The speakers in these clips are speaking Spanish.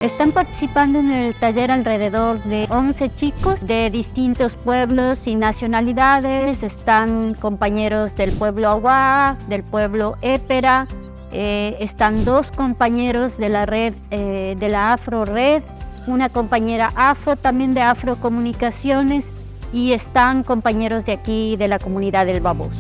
Están participando en el taller alrededor de 11 chicos de distintos pueblos y nacionalidades. Están compañeros del pueblo Aguá, del pueblo Épera, están 2 compañeros de la red, de la Afro Red, una compañera afro también de Afrocomunicaciones, y están compañeros de aquí de la comunidad del Baboso.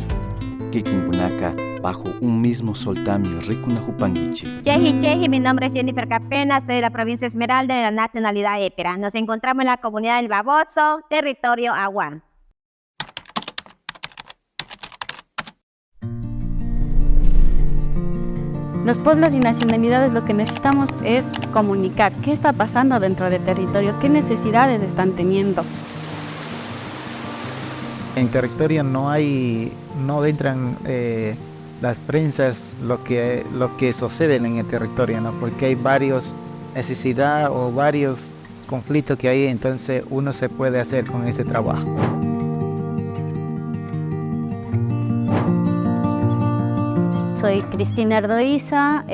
Kikimpunaka, bajo un mismo soltamio, Rikunajupanguichi. Cheji, mi nombre es Jennifer Capena, soy de la provincia Esmeralda de la nacionalidad Épera. Nos encontramos en la comunidad del Baboso, territorio Aguán. Los pueblos y nacionalidades lo que necesitamos es comunicar qué está pasando dentro del territorio, qué necesidades están teniendo. En territorio no entran las prensas lo que sucede en el territorio, ¿no? Porque hay varias necesidades o varios conflictos que hay, entonces uno se puede hacer con ese trabajo. Soy Cristina Ardoiza,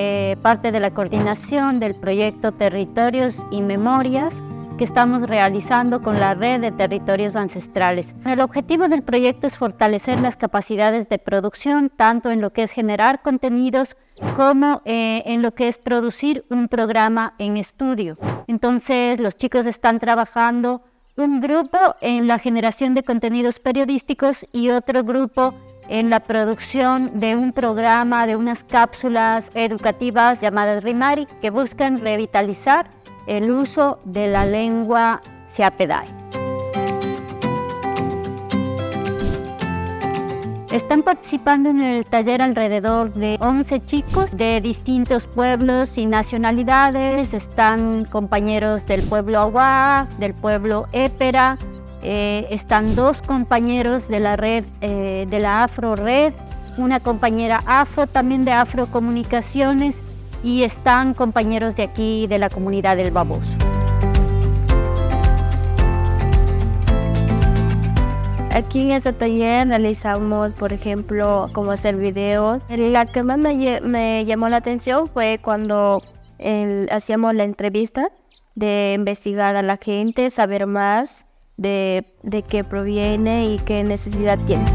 parte de la coordinación del proyecto Territorios y Memorias que estamos realizando con la red de territorios ancestrales. El objetivo del proyecto es fortalecer las capacidades de producción, tanto en lo que es generar contenidos como en lo que es producir un programa en estudio. Entonces, los chicos están trabajando un grupo en la generación de contenidos periodísticos y otro grupo en la producción de un programa, de unas cápsulas educativas llamadas Rimari, que buscan revitalizar el uso de la lengua Siapeday. Están participando en el taller alrededor de 11 chicos de distintos pueblos y nacionalidades. Están compañeros del pueblo Aguá, del pueblo Épera, están 2 compañeros de la red, de la Afro Red, una compañera afro también de Afrocomunicaciones, y están compañeros de aquí de la comunidad del Baboso. Aquí en este taller realizamos, por ejemplo, cómo hacer videos. La que más me llamó la atención fue cuando hacíamos la entrevista, de investigar a la gente, saber más de qué proviene y qué necesidad tiene.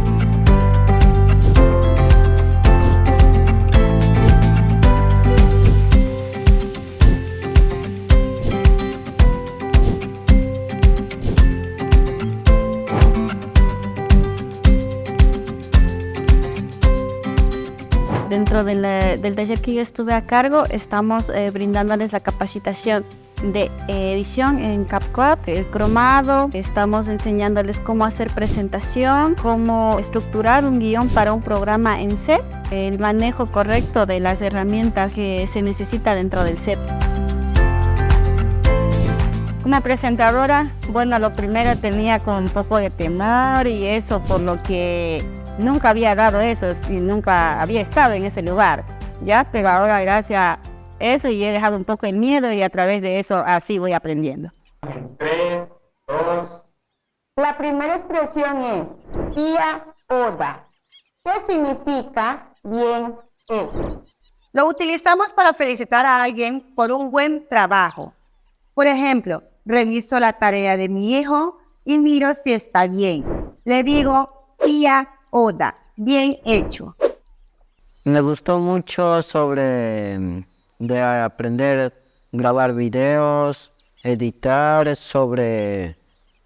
Dentro del taller que yo estuve a cargo, estamos brindándoles la capacitación de edición en CapCut, el cromado, estamos enseñándoles cómo hacer presentación, cómo estructurar un guión para un programa en set, el manejo correcto de las herramientas que se necesita dentro del set. Una presentadora, bueno, lo primero tenía con un poco de temor y eso, por lo que nunca había dado eso y nunca había estado en ese lugar, ¿ya? Pero ahora gracias a eso y he dejado un poco el miedo y a través de eso así voy aprendiendo. 3, 2. La primera expresión es Ia Oda. ¿Qué significa bien hecho? Lo utilizamos para felicitar a alguien por un buen trabajo. Por ejemplo, reviso la tarea de mi hijo y miro si está bien. Le digo Ia Oda, bien hecho. Me gustó mucho sobre de aprender a grabar videos, editar, sobre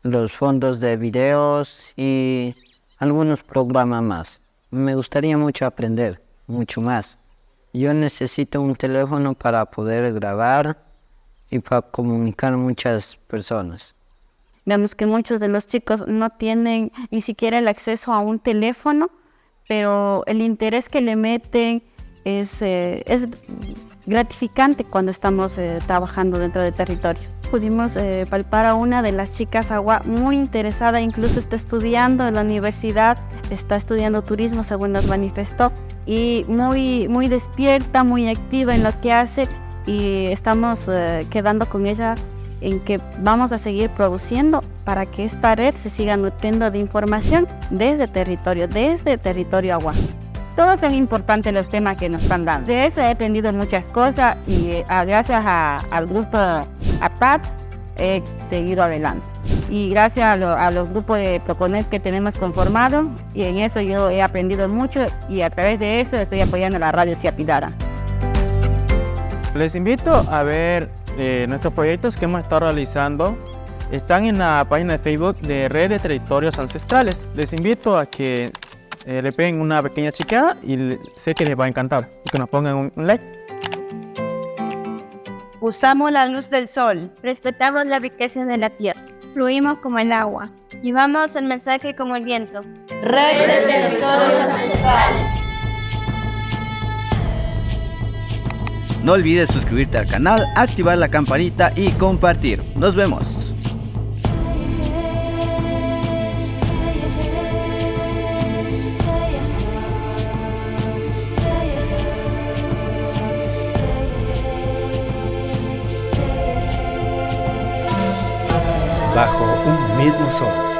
los fondos de videos y algunos programas más. Me gustaría mucho aprender, mucho más. Yo necesito un teléfono para poder grabar y para comunicar a muchas personas. Vemos que muchos de los chicos no tienen ni siquiera el acceso a un teléfono, pero el interés que le meten es gratificante cuando estamos trabajando dentro del territorio. Pudimos palpar a una de las chicas Aguá muy interesada, incluso está estudiando en la universidad, está estudiando turismo según nos manifestó, y muy despierta, muy activa en lo que hace, y estamos quedando con ella en que vamos a seguir produciendo para que esta red se siga nutriendo de información desde territorio Aguá. Todos son importantes los temas que nos están dando. De eso he aprendido muchas cosas y gracias al grupo APAT he seguido adelante. Y gracias a los grupos de Proconet que tenemos conformados, y en eso yo he aprendido mucho y a través de eso estoy apoyando a la radio Siapidara. Les invito a ver nuestros proyectos que hemos estado realizando. Están en la página de Facebook de Red de Territorios Ancestrales. Les invito a que le peguen una pequeña chequeada y sé que les va a encantar y que nos pongan un like. Usamos la luz del sol. Respetamos la riqueza de la tierra. Fluimos como el agua. Llevamos el mensaje como el viento. Red de Territorios Ancestrales. No olvides suscribirte al canal, activar la campanita y compartir. Nos vemos. Bajo un mismo sol.